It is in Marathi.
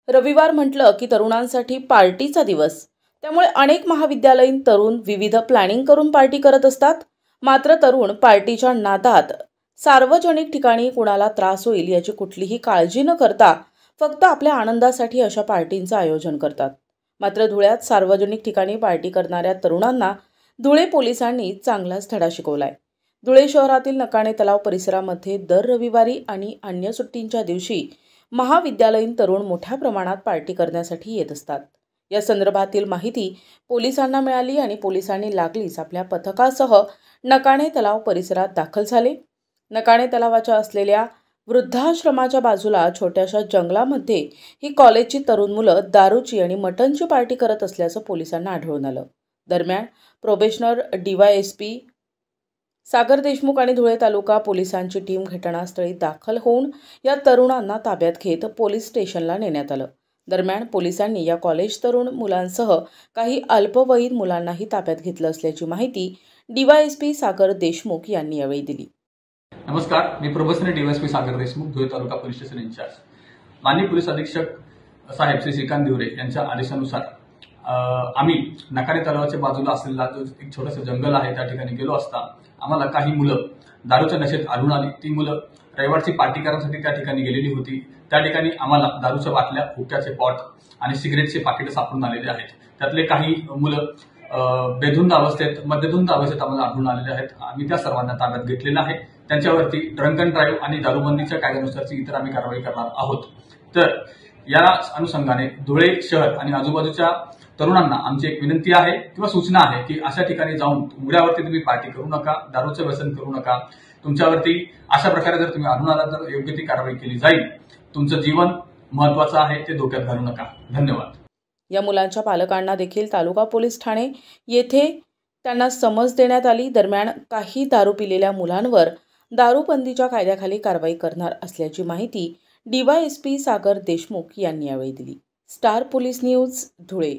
रविवार म्हटलं की तरुणांसाठी पार्टीचा दिवस. त्यामुळे अनेक महाविद्यालयीन तरुण विविध प्लॅनिंग करून पार्टी करत असतात. मात्र तरुण पार्टीच्या नादात सार्वजनिक ठिकाणी कुणाला त्रास होईल याची कुठलीही काळजी न करता फक्त आपल्या आनंदासाठी अशा पार्टींचं आयोजन करतात. मात्र धुळ्यात सार्वजनिक ठिकाणी पार्टी करणाऱ्या तरुणांना धुळे पोलिसांनी चांगलाच धडा शिकवलाय. धुळे शहरातील नकाणे तलाव परिसरामध्ये दर रविवारी आणि अन्य सुट्टींच्या दिवशी महाविद्यालयीन तरुण मोठ्या प्रमाणात पार्टी करण्यासाठी येत असतात. या संदर्भातील माहिती पोलिसांना मिळाली आणि पोलिसांनी लागलीच आपल्या पथकासह नकाणे तलाव परिसरात दाखल झाले. नकाणे तलावाच्या असलेल्या वृद्धाश्रमाच्या बाजूला छोट्याशा जंगलामध्ये ही कॉलेजची तरुण मुलं दारूची आणि मटनची पार्टी करत असल्याचं पोलिसांना आढळून आलं. दरम्यान प्रोबेशनर DYSP सागर देशमुख आणि धुळे तालुका पोलिसांची टीम घटनास्थळी दाखल होऊन या तरुणांना ताब्यात घेत पोलीस स्टेशनला नेण्यात आलं. दरम्यान पोलिसांनी या कॉलेज तरुण मुलांसह काही अल्पवयीन मुलांनाही ताब्यात घेतलं असल्याची माहिती DYSP सागर देशमुख यांनी यावेळी दिली. नमस्कार, मी प्रोबेशनर DYSP सागर देशमुख, धुळे तालुका पोलीस स्टेशन इंचार्ज. माननीय पोलीस अधीक्षक साहेब श्री श्रीकांत दिवरे यांच्या आदेशानुसार आम्ही नकाणे तलावाच्या बाजूला असलेला जो एक छोटंसं जंगल आहे त्या ठिकाणी गेलो असता आम्हाला काही मुलं दारूच्या नशेत आढळून आली. ती मुलं रविवारची पार्टी करण्यासाठी त्या ठिकाणी गेलेली होती. त्या ठिकाणी आम्हाला दारूच्या बाटल्या, हुक्क्याचे पॉट आणि सिगरेटचे पाकिट सापडून आलेले आहेत. त्यातले काही मुलं बेधुंद अवस्थेत, मध्यधुंद अवस्थेत आम्हाला आढळून आलेले आहेत. आम्ही त्या सर्वांना ताब्यात घेतलेलं आहे. त्यांच्यावरती ड्रंक अँड ड्राईव्ह आणि दारूबंदीच्या कायद्यानुसारची इतर आम्ही कारवाई करणार आहोत. तर या अनुषंगाने धुळे शहर आणि आजूबाजूच्या तरुणांना आमची एक विनंती आहे किंवा सूचना आहे की अशा ठिकाणी जाऊन उघड्यावरती तुम्ही पार्टी करू नका, दारूचं व्यसन करू नका. तुमच्यावरती अशा प्रकारे जर तुम्ही आढळून आला तर योग्य ती कारवाई केली जाईल. तुमचं जीवन महत्वाचं आहे, ते धोक्यात घालू नका. धन्यवाद. या मुलांच्या पालकांना देखील तालुका पोलीस ठाणे येथे त्यांना समज देण्यात आली. दरम्यान काही दारू पिलेल्या मुलांवर दारूबंदीच्या कायद्याखाली कारवाई करणार असल्याची माहिती DYSP सागर देशमुख यांनी यावेळी दिली. Star police news, Dhule.